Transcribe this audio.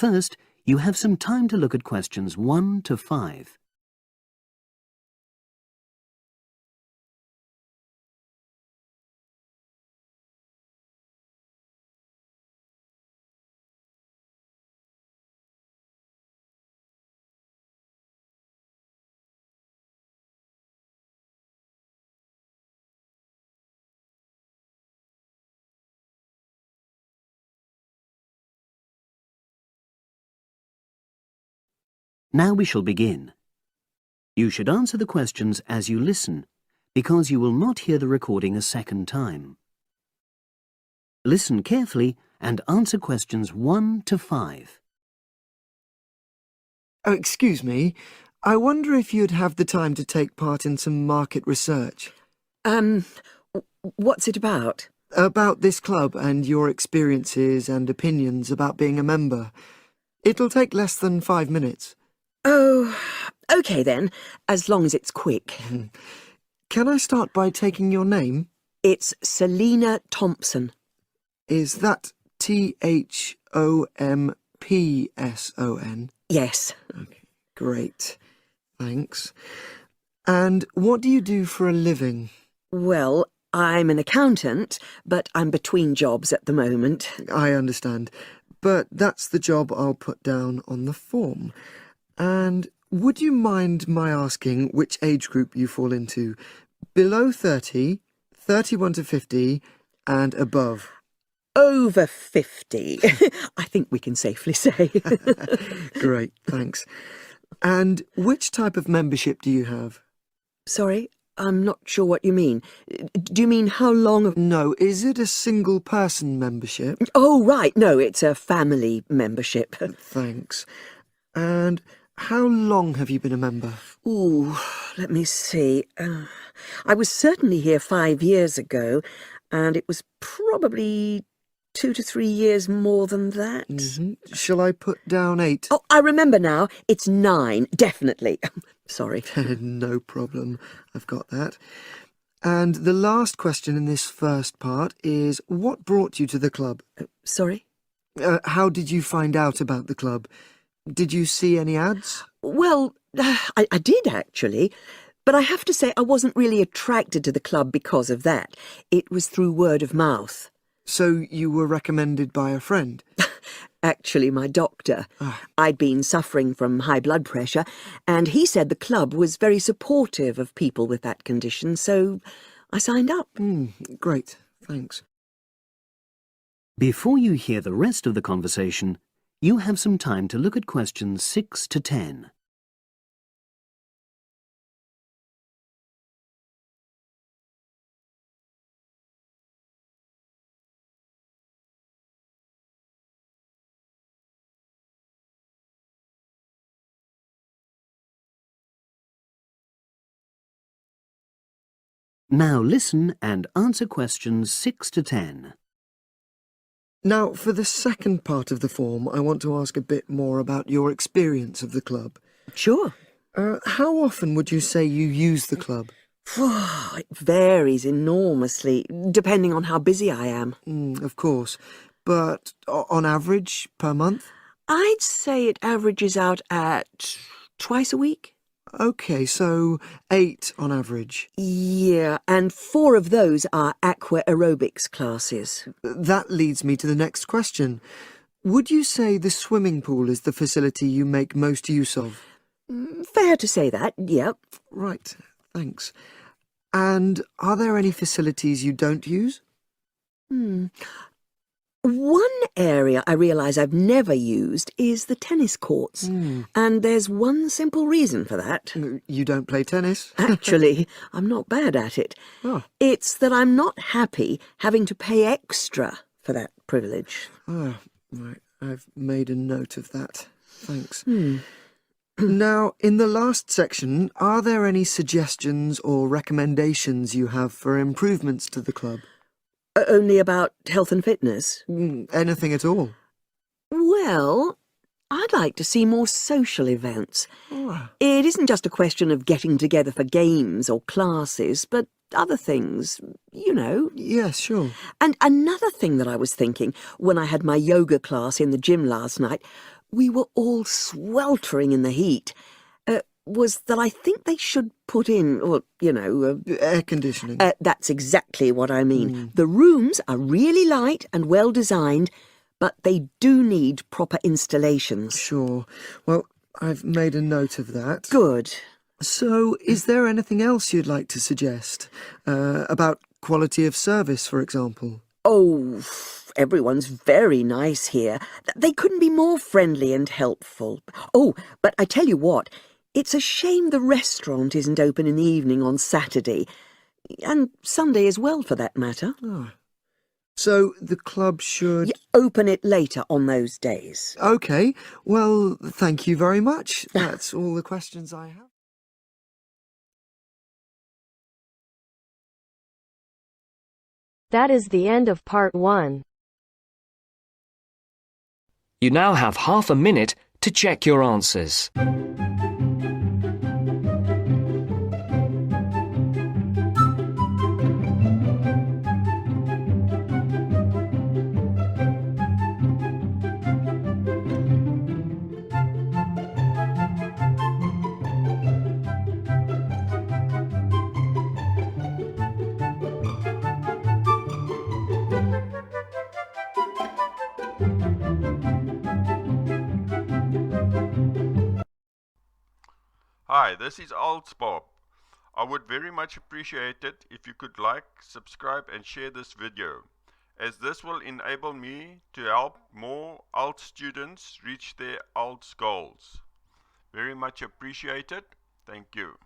First, you have some time to look at questions 1 to 5. Now we shall begin. You should answer the questions as you listen, because you will not hear the recording a second time. Listen carefully and answer questions 1 to 5. Oh, excuse me. I wonder if you'd have the time to take part in some market research. What's it about? About this club and your experiences and opinions about being a member. It'll take less than 5 minutes. Oh, OK then, as long as it's quick. Can I start by taking your name? It's Selina Thompson. Is that Thompson? Yes. Okay, great. Thanks. And what do you do for a living? Well, I'm an accountant, but I'm between jobs at the moment. I understand. But that's the job I'll put down on the form. And would you mind my asking which age group you fall into? Below 30, 31 to 50, and above? Over 50, I think we can safely say. Great, thanks. And which type of membership do you have? Sorry, I'm not sure what you mean. Do you mean how long? No, is it a single-person membership? Oh, right, no, it's a family membership. Thanks. And how long have you been a member? Ooh, let me see. I was certainly here 5 years ago, and it was probably 2 to 3 years more than that. Shall I put down 8? Oh, I remember now. It's 9, definitely. Sorry. No problem. I've got that. And the last question in this first part is, what brought you to the club? Sorry? How did you find out about the club? Did you see any ads? Well, I did actually, but I have to say I wasn't really attracted to the club because of that. It was through word of mouth. So you were recommended by a friend? Actually, my doctor. I'd been suffering from high blood pressure, and he said the club was very supportive of people with that condition, so I signed up. Great, thanks. Before you hear the rest of the conversation, you have some time to look at questions 6 to 10. Now listen and answer questions 6 to 10. Now, for the second part of the form, I want to ask a bit more about your experience of the club. Sure. How often would you say you use the club? It varies enormously, depending on how busy I am. Of course. But on average, per month? I'd say it averages out at twice a week. OK, so 8 on average. Yeah, and 4 of those are aqua aerobics classes. That leads me to the next question. Would you say the swimming pool is the facility you make most use of? Fair to say that, yep. Right, thanks. And are there any facilities you don't use? One area I realise I've never used is the tennis courts. And there's one simple reason for that. You don't play tennis? Actually, I'm not bad at it. Oh. It's that I'm not happy having to pay extra for that privilege. Oh, right. I've made a note of that. Thanks. Now, in the last section, are there any suggestions or recommendations you have for improvements to the club? Only about health and fitness? Anything at all? Well, I'd like to see more social events. It isn't just a question of getting together for games or classes, but other things, you know. Yes, sure. And another thing that I was thinking when I had my yoga class in the gym last night we were all sweltering in the heat, was that I think they should put in, or, Air conditioning. That's exactly what I mean. The rooms are really light and well designed, but they do need proper installations. Sure. Well, I've made a note of that. Good. So, is there anything else you'd like to suggest? About quality of service, for example? Oh, everyone's very nice here. They couldn't be more friendly and helpful. Oh, but I tell you what, it's a shame the restaurant isn't open in the evening on Saturday, and Sunday as well, for that matter. Oh. So the club should... open it later on those days. OK. Well, thank you very much. That's all the questions I have. That is the end of part 1. You now have half a minute to check your answers. Hi, this is IELTS Bob. I would very much appreciate it if you could like, subscribe and share this video, as this will enable me to help more IELTS students reach their IELTS goals. Very much appreciated. Thank you.